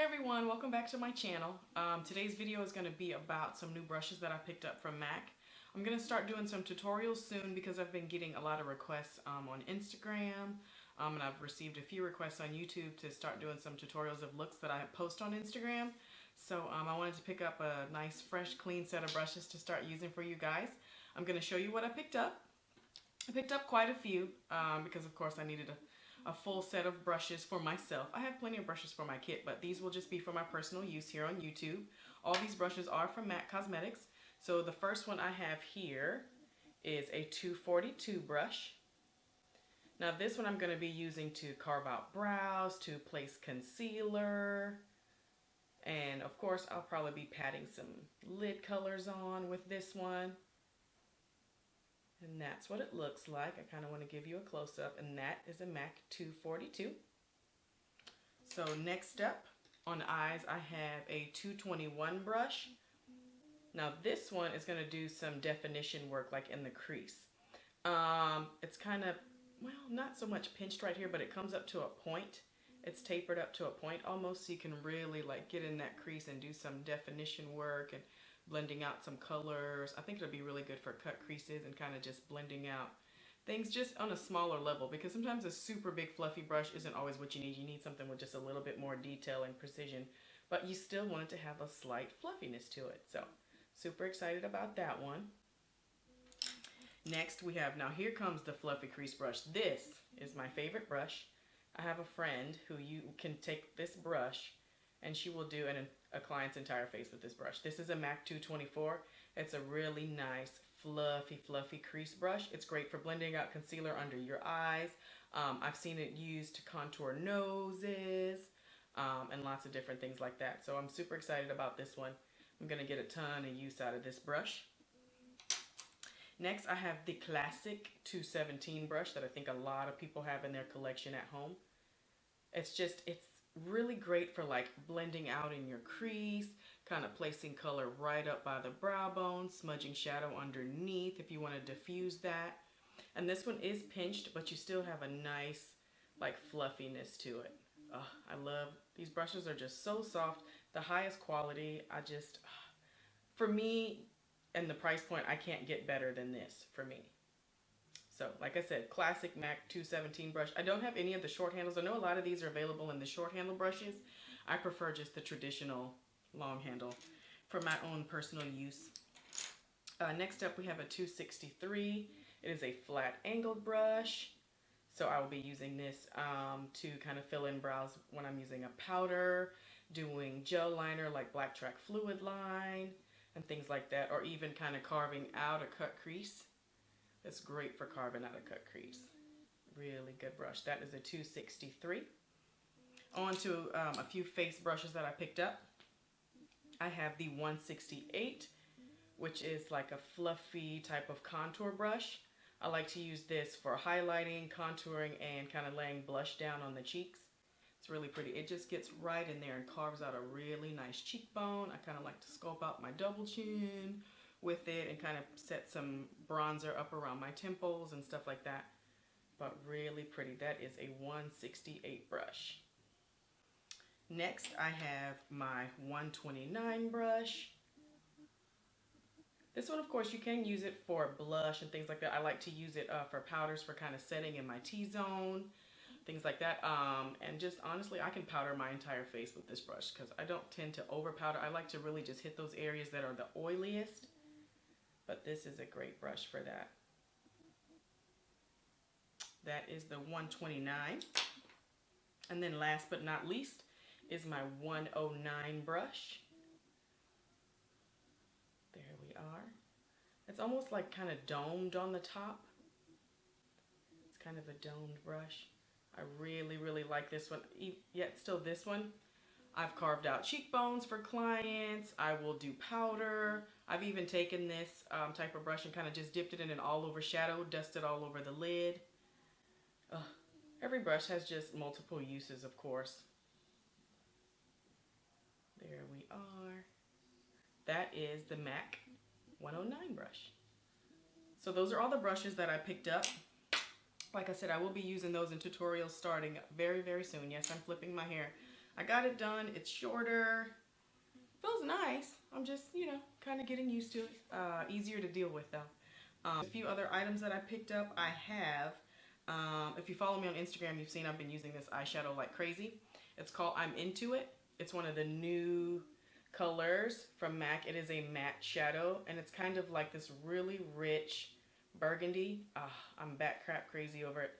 Everyone, welcome back to my channel. Today's video is going to be about some new brushes that I picked up from MAC. I'm going to start doing some tutorials soon because I've been getting a lot of requests on Instagram, and I've received a few requests on YouTube to start doing some tutorials of looks that I post on Instagram. So I wanted to pick up a nice, fresh, clean set of brushes to start using for you guys. I'm going to show you what I picked up. I picked up quite a few because of course I needed a full set of brushes for myself. I have plenty of brushes for my kit, but these will just be for my personal use here on YouTube. All these brushes are from MAC Cosmetics. So the first one I have here is a 242 brush. Now this one I'm going to be using to carve out brows, to place concealer, and of course I'll probably be patting some lid colors on with this one. And that's what it looks like. I kind of want to give you a close-up, and that is a MAC 242. So next up on eyes, I have a 221 brush. Now this one is going to do some definition work like in the crease. It's kind of, well, not so much pinched right here, but it comes up to a point. It's tapered up to a point almost, so you can really like get in that crease and do some definition work and blending out some colors. I think it'll be really good for cut creases and kind of just blending out things just on a smaller level, because sometimes a super big fluffy brush isn't always what you need. You need something with just a little bit more detail and precision, but you still want it to have a slight fluffiness to it. So super excited about that one. Next we have, now here comes the fluffy crease brush. This is my favorite brush. I have a friend who you can take this brush and she will do a client's entire face with this brush. This is a MAC 224. It's a really nice, fluffy crease brush. It's great for blending out concealer under your eyes. I've seen it used to contour noses and lots of different things like that. So I'm super excited about this one. I'm going to get a ton of use out of this brush. Next, I have the classic 217 brush that I think a lot of people have in their collection at home. It's really great for like blending out in your crease, kind of placing color right up by the brow bone, smudging shadow underneath if you want to diffuse that. And this one is pinched, but you still have a nice like fluffiness to it. I love these brushes. Are just so soft, the highest quality. For me and the price point, I can't get better than this for me. So, like I said, classic MAC 217 brush. I don't have any of the short handles. I know a lot of these are available in the short handle brushes. I prefer just the traditional long handle for my own personal use. Next up, we have a 263. It is a flat angled brush. So I will be using this to kind of fill in brows when I'm using a powder, doing gel liner like Black Track Fluid Line, and things like that, or even kind of carving out a cut crease. It's great for carving out a cut crease. Really good brush. That is a 263. On to a few face brushes that I picked up. I have the 168, which is like a fluffy type of contour brush. I like to use this for highlighting, contouring, and kind of laying blush down on the cheeks. It's really pretty. It just gets right in there and carves out a really nice cheekbone. I kind of like to sculpt out my double chin with it and kind of set some bronzer up around my temples and stuff like that. But really pretty. That is a 168 brush. Next, I have my 129 brush. This one, of course, you can use it for blush and things like that. I like to use it for powders for kind of setting in my T-zone, things like that. And just honestly, I can powder my entire face with this brush because I don't tend to over powder. I like to really just hit those areas that are the oiliest. But this is a great brush for that. That is the 129. And then last but not least is my 109 brush. There we are. It's almost like kind of domed on the top. It's kind of a domed brush. I really like this one. Yet still this one, I've carved out cheekbones for clients. I will do powder. I've even taken this type of brush and kind of just dipped it in an all over shadow, dusted all over the lid. Every brush has just multiple uses, of course. There we are. That is the MAC 109 brush. So those are all the brushes that I picked up. Like I said, I will be using those in tutorials starting very soon. Yes, I'm flipping my hair. I got it done. It's shorter. Feels nice. I'm just, you know, kind of getting used to it. Easier to deal with though. A few other items that I picked up. I have, if you follow me on Instagram, you've seen I've been using this eyeshadow like crazy. It's called I'm Into It. It's one of the new colors from MAC. It is a matte shadow, and it's kind of like this really rich burgundy. I'm bat crap crazy over it.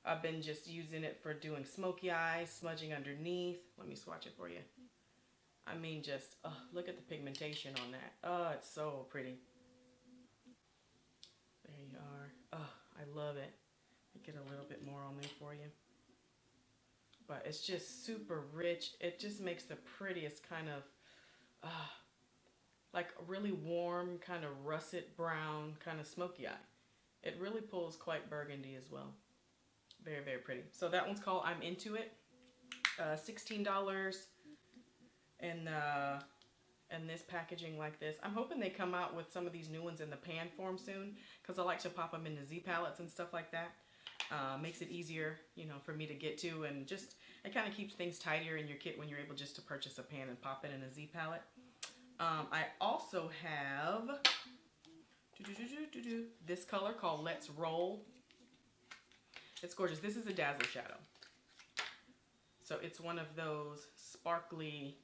I've been just using it for doing smoky eyes, smudging underneath. Let me swatch it for you. I mean, just, look at the pigmentation on that. Oh, it's so pretty. There you are. Oh, I love it. Get a little bit more on there for you. But it's just super rich. It just makes the prettiest kind of, like a really warm, kind of russet brown, kind of smoky eye. It really pulls quite burgundy as well. Very, very pretty. So that one's called I'm Into It. $16 in this packaging like this. I'm hoping they come out with some of these new ones in the pan form soon, because I like to pop them into Z palettes and stuff like that. Makes it easier, you know, for me to get to, and just it kind of keeps things tidier in your kit when you're able just to purchase a pan and pop it in a Z palette. I also have this color called Let's Roll. It's gorgeous. This is a dazzle shadow. So it's one of those sparkly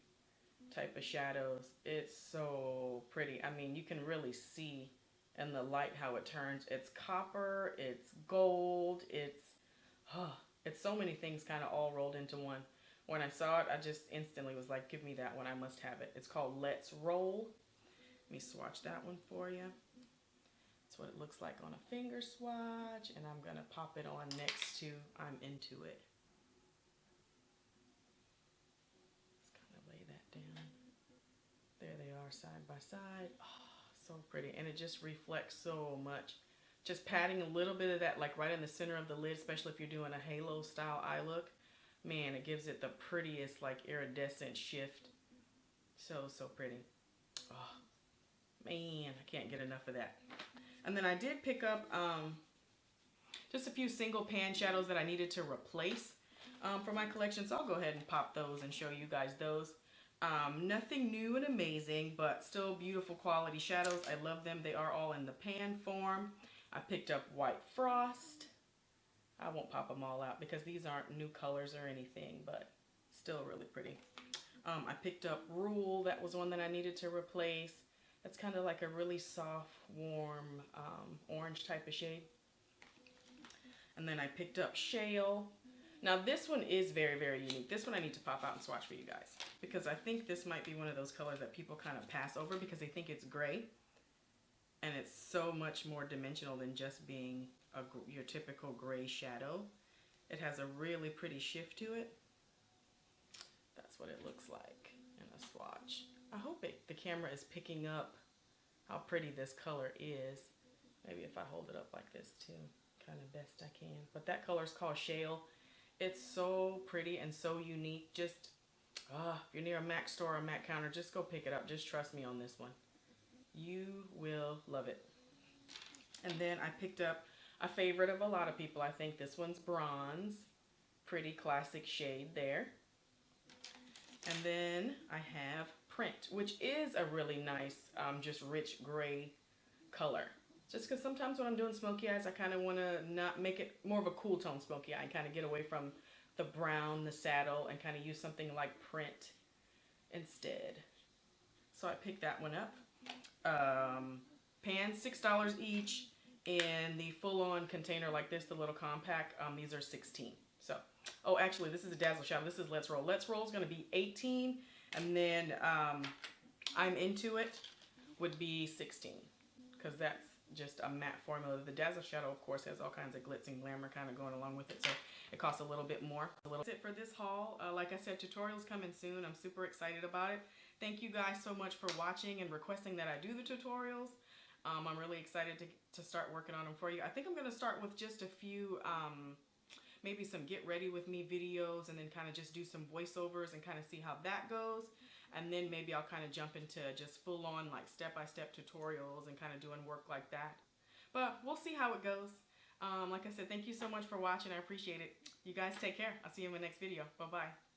type of shadows. It's so pretty. I mean, you can really see in the light how it turns. It's copper, it's gold, it's so many things kind of all rolled into one. When I saw it, I just instantly was like, give me that one, I must have it. It's called Let's Roll. Let me swatch that one for you. That's what it looks like on a finger swatch, and I'm gonna pop it on next to I'm Into It. Let's kind of lay that down. There they are side by side. So pretty, and it just reflects so much. Just patting a little bit of that like right in the center of the lid, especially if you're doing a halo style eye look. Man, it gives it the prettiest like iridescent shift. So pretty. Oh man, I can't get enough of that. And then I did pick up just a few single pan shadows that I needed to replace for my collection, so I'll go ahead and pop those and show you guys those. Nothing new and amazing, but still beautiful quality shadows. I love them. They are all in the pan form. I picked up White Frost. I won't pop them all out because these aren't new colors or anything, but still really pretty. I picked up Rule. That was one that I needed to replace. It's kind of like a really soft, warm orange type of shade. And then I picked up Shale. Now this one is very, very unique. This one I need to pop out and swatch for you guys, because I think this might be one of those colors that people kind of pass over because they think it's gray. And it's so much more dimensional than just being your typical gray shadow. It has a really pretty shift to it. That's what it looks like in a swatch. I hope the camera is picking up how pretty this color is. Maybe if I hold it up like this too, kind of best I can. But that color is called Shale. It's so pretty and so unique. Just, if you're near a MAC store or a MAC counter, just go pick it up. Just trust me on this one. You will love it. And then I picked up a favorite of a lot of people. I think this one's Bronze. Pretty classic shade there. And then I have Print, which is a really nice, just rich gray color. Just because sometimes when I'm doing smoky eyes, I kind of want to not make it more of a cool tone smoky eye and kind of get away from the brown, the saddle, and kind of use something like Print instead. So I picked that one up. Pans, $6 each. In the full-on container like this, the little compact, these are $16. So, oh, actually, this is a dazzle shadow. This is Let's Roll. Let's Roll is going to be $18, and then I'm Into It would be $16, because that's just a matte formula. The dazzle shadow, of course, has all kinds of glitz and glamour kind of going along with it, so it costs a little bit more. That's it for this haul. Like I said, tutorials coming soon. I'm super excited about it. Thank you guys so much for watching and requesting that I do the tutorials. I'm really excited to start working on them for you. I think I'm going to start with just a few, maybe some get ready with me videos, and then kind of just do some voiceovers and kind of see how that goes. And then maybe I'll kind of jump into just full on like step-by-step tutorials and kind of doing work like that. But we'll see how it goes. Like I said, thank you so much for watching. I appreciate it. You guys take care. I'll see you in my next video. Bye-bye.